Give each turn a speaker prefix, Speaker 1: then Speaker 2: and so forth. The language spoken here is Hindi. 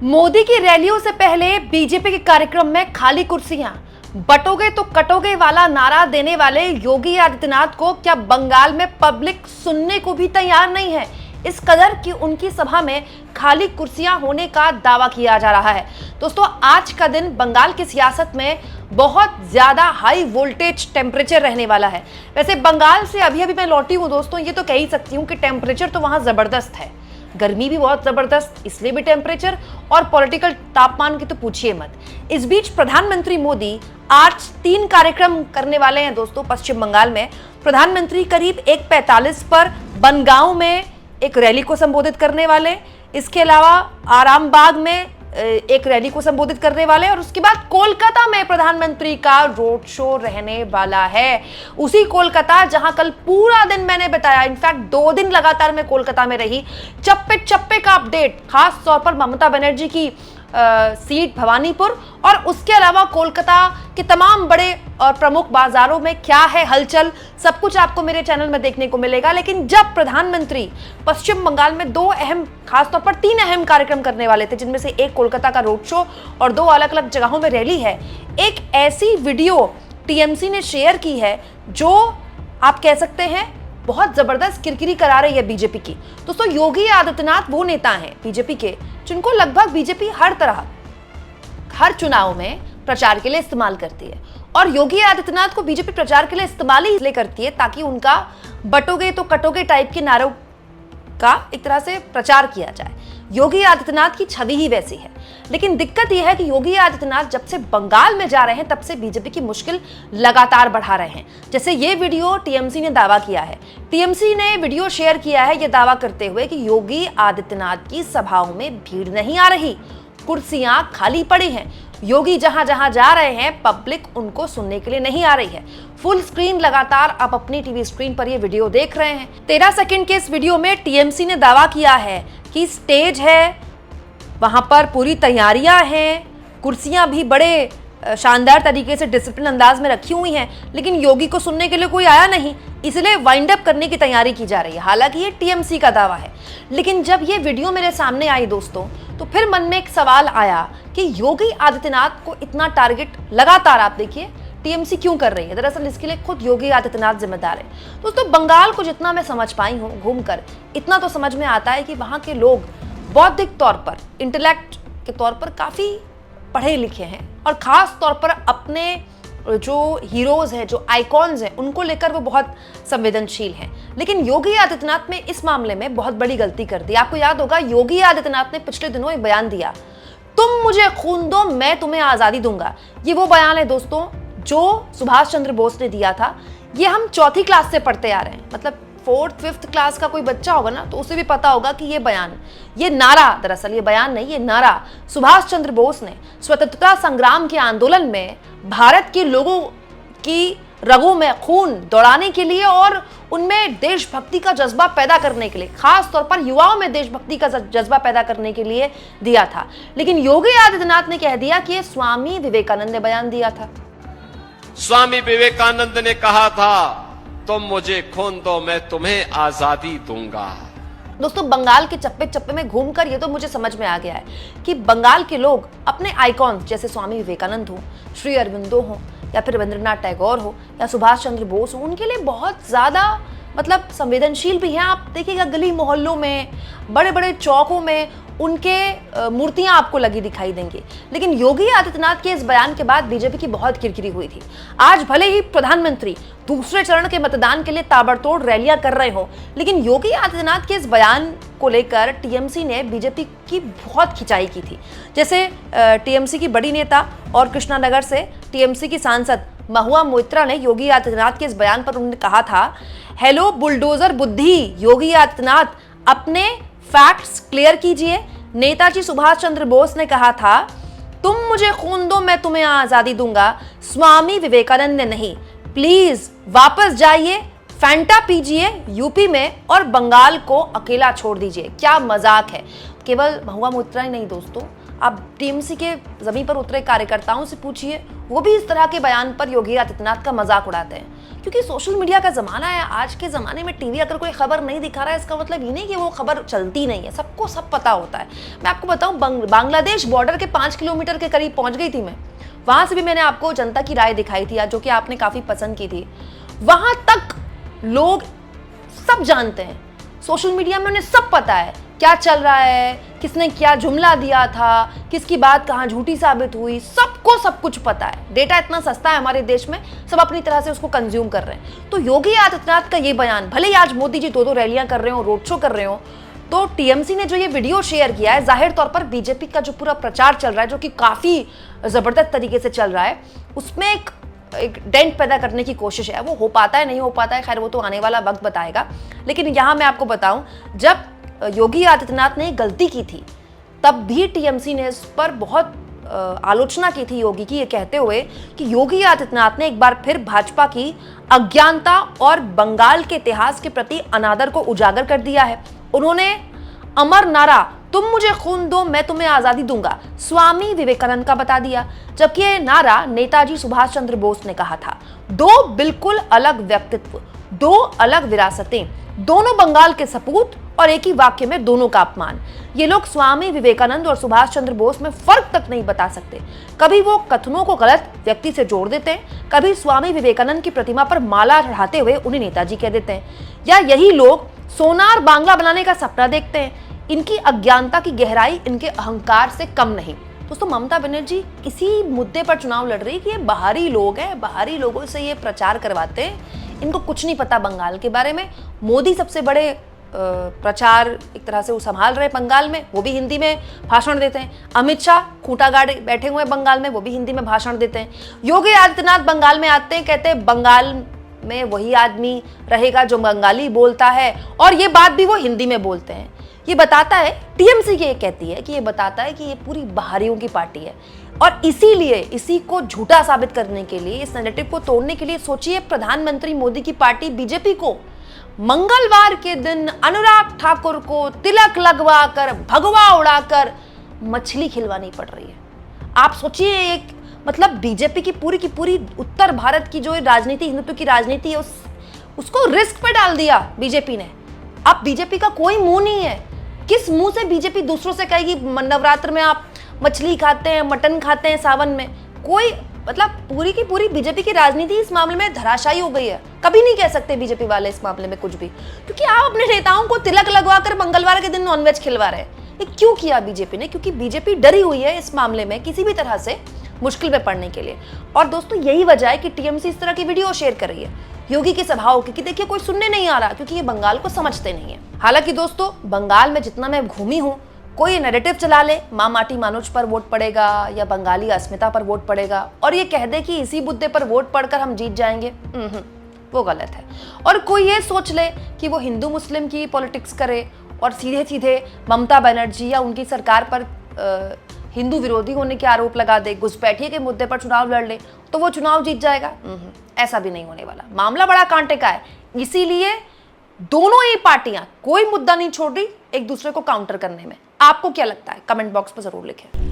Speaker 1: मोदी की रैलियों से पहले बीजेपी के कार्यक्रम में खाली कुर्सियां, बटोगे तो कटोगे वाला नारा देने वाले योगी आदित्यनाथ को क्या बंगाल में पब्लिक सुनने को भी तैयार नहीं है। इस कदर कि उनकी सभा में खाली कुर्सियां होने का दावा किया जा रहा है। दोस्तों, आज का दिन बंगाल की सियासत में बहुत ज्यादा हाई वोल्टेज टेम्परेचर रहने वाला है। वैसे बंगाल से अभी मैं लौटी हूं दोस्तों, ये तो कह ही सकती हूं कि टेम्परेचर तो वहां जबरदस्त है। गर्मी भी बहुत जबरदस्त, इसलिए भी टेम्परेचर, और पॉलिटिकल तापमान की तो पूछिए मत। इस बीच प्रधानमंत्री मोदी आज 3 कार्यक्रम करने वाले हैं दोस्तों पश्चिम बंगाल में। प्रधानमंत्री करीब 1:45 पर बनगांव में एक रैली को संबोधित करने वाले, इसके अलावा आरामबाग में एक रैली को संबोधित करने वाले, और उसके बाद कोलकाता में प्रधानमंत्री का रोड शो रहने वाला है। उसी कोलकाता जहां कल पूरा दिन मैंने बताया, इनफैक्ट 2 दिन लगातार मैं कोलकाता में रही, चप्पे चप्पे का अपडेट, खास तौर पर ममता बनर्जी की सीट भवानीपुर, और उसके अलावा कोलकाता के तमाम बड़े और प्रमुख बाजारों में क्या है हलचल, सब कुछ आपको मेरे चैनल में देखने को मिलेगा। लेकिन जब प्रधानमंत्री पश्चिम बंगाल में 2 अहम, खासतौर पर 3 अहम कार्यक्रम करने वाले थे, जिनमें से एक कोलकाता का रोड शो और 2 अलग अलग जगहों में रैली है, एक ऐसी वीडियो टीएमसी ने शेयर की है जो आप कह सकते हैं बहुत जबरदस्त किरकिरी करा रही है बीजेपी की। दोस्तों, योगी आदित्यनाथ वो नेता हैं बीजेपी के जिनको लगभग बीजेपी हर तरह, हर चुनाव में प्रचार के लिए इस्तेमाल करती है, और योगी आदित्यनाथ को बीजेपी प्रचार के लिए इस्तेमाल ही इसलिए करती है ताकि उनका बटोगे तो कटोगे टाइप के नारों का एक तरह से प्रचार किया जाए। योगी आदित्यनाथ की छवि ही वैसी है। लेकिन दिक्कत यह है कि योगी आदित्यनाथ जब से बंगाल में जा रहे हैं तब से बीजेपी की मुश्किल लगातार बढ़ा रहे हैं। जैसे ये वीडियो टीएमसी ने दावा किया है, टीएमसी ने वीडियो शेयर किया है ये दावा करते हुए कि योगी आदित्यनाथ की सभाओं में भीड़ नहीं आ रही, कुर्सियां खाली पड़ी हैं, योगी जहां जहां जा रहे हैं पब्लिक उनको सुनने के लिए नहीं आ रही है। फुल स्क्रीन लगातार आप अपनी टीवी स्क्रीन पर ये वीडियो देख रहे हैं। 13 सेकंड के इस वीडियो में टीएमसी ने दावा किया है कि स्टेज है, वहां पर पूरी तैयारियां हैं, कुर्सियां भी बड़े शानदार तरीके से डिसिप्लिन अंदाज में रखी हुई हैं, लेकिन योगी को सुनने के लिए कोई आया नहीं, इसलिए वाइंड अप करने की तैयारी की जा रही है। हालांकि ये टीएमसी का दावा है, लेकिन जब ये वीडियो मेरे सामने आई दोस्तों, तो फिर मन में एक सवाल आया कि योगी आदित्यनाथ को इतना टारगेट लगातार आप देखिए टीएमसी क्यों कर रही है। दरअसल इसके लिए खुद योगी आदित्यनाथ जिम्मेदार है। दोस्तों, बंगाल को जितना मैं समझ पाई हूँ घूमकर, इतना तो समझ में आता है कि वहाँ के लोग बौद्धिक तौर पर, इंटेलेक्ट के तौर पर काफ़ी पढ़े लिखे हैं, और ख़ास तौर पर अपने जो हीरोज़ हैं, जो आइकॉन्स हैं, उनको लेकर वो बहुत संवेदनशील हैं। लेकिन योगी आदित्यनाथ ने इस मामले में बहुत बड़ी गलती कर दी। आपको याद होगा योगी आदित्यनाथ ने पिछले दिनों एक बयान दिया, तुम मुझे खून दो मैं तुम्हें आज़ादी दूंगा। ये वो बयान है दोस्तों जो सुभाष चंद्र बोस ने दिया था। ये हम 4th क्लास से पढ़ते आ रहे हैं, मतलब 4th 5th क्लास का कोई बच्चा होगा ना तो उसे भी पता होगा कि ये बयान, ये नारा, दरअसल ये बयान नहीं, ये नारा सुभाष चंद्र बोस ने स्वतंत्रता संग्राम के आंदोलन में भारत के लोगों की रगों में खून दौड़ाने के लिए और उनमें देशभक्ति का जज्बा पैदा करने के लिए, खास तौर पर युवाओं में देशभक्ति का जज्बा पैदा करने के लिए दिया था। लेकिन योगी आदित्यनाथ ने कह दिया कि ये स्वामी विवेकानंद ने बयान दिया था।
Speaker 2: स्वामी विवेकानंद ने कहा था, तुम मुझे खून दो मैं तुम्हें आजादी दूंगा।
Speaker 1: दोस्तों, बंगाल के चप्पे चप्पे में घूमकर ये तो मुझे समझ में आ गया है कि बंगाल के लोग अपने आइकॉन जैसे स्वामी विवेकानंद हो, श्री अरविंदो हो, या फिर रविंद्रनाथ टैगोर हो, या सुभाष चंद्र बोस हो, उनके लिए बहुत ज़्यादा मतलब संवेदनशील भी हैं। आप देखिएगा गली मोहल्लों में, बड़े बड़े चौकों में उनके मूर्तियां आपको लगी दिखाई देंगी। लेकिन योगी आदित्यनाथ के इस बयान के बाद बीजेपी की बहुत किरकिरी हुई थी। आज भले ही प्रधानमंत्री दूसरे चरण के मतदान के लिए ताबड़तोड़ रैलियां कर रहे हो, लेकिन योगी आदित्यनाथ के इस बयान को लेकर टीएमसी ने बीजेपी की बहुत खिंचाई की थी। जैसे टीएमसी की बड़ी नेता और कृष्णानगर से टीएमसी की सांसद महुआ मोइत्रा ने योगी आदित्यनाथ के इस बयान पर उन्होंने कहा था, हेलो बुलडोजर बुद्धि योगी आदित्यनाथ, अपने फैक्ट्स क्लियर कीजिए। नेताजी सुभाष चंद्र बोस ने कहा था, तुम मुझे खून दो मैं तुम्हें आजादी दूंगा, स्वामी विवेकानंद ने नहीं। प्लीज वापस जाइए, फैंटा पीजिए यूपी में और बंगाल को अकेला छोड़ दीजिए। क्या मजाक है। केवल महुआ मोइत्रा ही नहीं दोस्तों, आप टीएमसी के जमीन पर उतरे कार्यकर्ताओं से पूछिए, वो भी इस तरह के बयान पर योगी आदित्यनाथ का मजाक उड़ाते हैं। क्योंकि सोशल मीडिया का जमाना है। आज के जमाने में टीवी अगर कोई खबर नहीं दिखा रहा है, इसका मतलब ये नहीं कि वो खबर चलती नहीं है, सबको सब पता होता है। मैं आपको बताऊं, बांग्लादेश बॉर्डर के 5 किलोमीटर के करीब पहुंच गई थी मैं। वहां से भी मैंने आपको जनता की राय दिखाई थी, जो कि आपने काफी पसंद की थी। वहां तक लोग सब जानते हैं, सोशल मीडिया में उन्हें सब पता है क्या चल रहा है, किसने क्या जुमला दिया था, किसकी बात कहाँ झूठी साबित हुई, सबको सब कुछ पता है। डेटा इतना सस्ता है हमारे देश में, सब अपनी तरह से उसको कंज्यूम कर रहे हैं। तो योगी आदित्यनाथ का ये बयान, भले ही आज मोदी जी 2-2 रैलियां कर रहे हो, रोड शो कर रहे हो, तो टीएमसी ने जो ये वीडियो शेयर किया है, जाहिर तौर पर बीजेपी का जो पूरा प्रचार चल रहा है, जो कि काफी जबरदस्त तरीके से चल रहा है, उसमें एक डेंट पैदा करने की कोशिश है। वो हो पाता है नहीं हो पाता है, खैर वो तो आने वाला वक्त बताएगा। लेकिन यहाँ मैं आपको बताऊं, जब योगी आदित्यनाथ ने गलती की थी, तब भी टीएमसी ने इस पर बहुत आलोचना की थी योगी की, ये कहते हुए कि योगी आदित्यनाथ ने एक बार फिर भाजपा की अज्ञानता और बंगाल के इतिहास के प्रति अनादर को उजागर कर दिया है। उन्होंने अमर नारा तुम मुझे खून दो मैं तुम्हें आजादी दूंगा स्वामी विवेकानंद का बता दिया, जबकि यह नारा नेताजी सुभाष चंद्र बोस ने कहा था। दो बिल्कुल अलग व्यक्तित्व, दो अलग विरासतें, दोनों बंगाल के सपूत और एक ही वाक्य में दोनों का अपमान। ये लोग स्वामी विवेकानंद और सुभाष चंद्र बोस में फर्क तक नहीं बता सकते। कभी वो कथनों को गलत व्यक्ति से जोड़ देते हैं, कभी स्वामी विवेकानंद की प्रतिमा पर माला चढ़ाते हुए उन्हें नेताजी कह देते हैं, या यही लोग सोनार बांग्ला बनाने का सपना देखते हैं। इनकी अज्ञानता की गहराई इनके अहंकार से कम नहीं। दोस्तों, ममता बनर्जी इसी मुद्दे पर चुनाव लड़ रही है कि ये बाहरी लोग हैं, बाहरी लोगों से ये प्रचार करवाते हैं, इनको कुछ नहीं पता बंगाल के बारे में। मोदी सबसे बड़े प्रचार एक तरह से वो संभाल रहे बंगाल में, वो भी हिंदी में भाषण देते हैं। अमित शाह खूंटा गाड़े बैठे हुए बंगाल में, वो भी हिंदी में भाषण देते हैं। योगी आदित्यनाथ बंगाल में आते हैं, कहते हैं बंगाल में वही आदमी रहेगा जो बंगाली बोलता है, और ये बात भी वो हिंदी में बोलते हैं। ये बताता है, टीएमसी ये कहती है कि ये बताता है कि ये पूरी बाहरियों की पार्टी है। और इसीलिए इसी को झूठा साबित करने के लिए, इस नैरेटिव को तोड़ने के लिए, सोचिए प्रधानमंत्री मोदी की पार्टी बीजेपी को मंगलवार के दिन अनुराग ठाकुर को तिलक लगवाकर, भगवा उड़ाकर मछली खिलवानी पड़ रही है। आप सोचिए, एक मतलब बीजेपी की पूरी उत्तर भारत की जो राजनीति, हिंदुत्व की राजनीति है, उसको रिस्क पे डाल दिया बीजेपी ने। अब बीजेपी का कोई मुंह नहीं है। किस मुंह से बीजेपी दूसरों से कहेगी नवरात्र में आप मछली खाते हैं, मटन खाते हैं सावन में? कोई मतलब पूरी की पूरी बीजेपी की राजनीति इस मामले में धराशायी हो गई है। कभी नहीं कह सकते बीजेपी वाले इस मामले में कुछ भी, क्योंकि आप अपने नेताओं को तिलक लगवाकर मंगलवार के दिन नॉनवेज खिलवा रहे हैं। ये क्यों किया बीजेपी ने? क्योंकि बीजेपी डरी हुई है इस मामले में किसी भी तरह से मुश्किल में पड़ने के लिए। और दोस्तों, यही वजह है कि टीएमसी इस तरह की वीडियो शेयर कर रही है योगी की सभाओं की, कि देखिए कोई सुनने नहीं आ रहा, क्योंकि ये बंगाल को समझते नहीं है। हालांकि दोस्तों, बंगाल में जितना मैं घूमी हूँ, कोई नैरेटिव चला ले माँ माटी मानुष पर वोट पड़ेगा या बंगाली अस्मिता पर वोट पड़ेगा और ये कह दे कि इसी मुद्दे पर वोट पड़कर हम जीत जाएंगे, वो गलत है। और कोई ये सोच ले कि वो हिंदू मुस्लिम की पॉलिटिक्स करे और सीधे सीधे ममता बनर्जी या उनकी सरकार पर हिंदू विरोधी होने के आरोप लगा दे, घुसपैठिए के मुद्दे पर चुनाव लड़ ले तो वो चुनाव जीत जाएगा, ऐसा भी नहीं होने वाला। मामला बड़ा कांटे का है, इसीलिए दोनों ही पार्टियां कोई मुद्दा नहीं छोड़ रही एक दूसरे को काउंटर करने में। आपको क्या लगता है? कमेंट बॉक्स पर जरूर लिखें।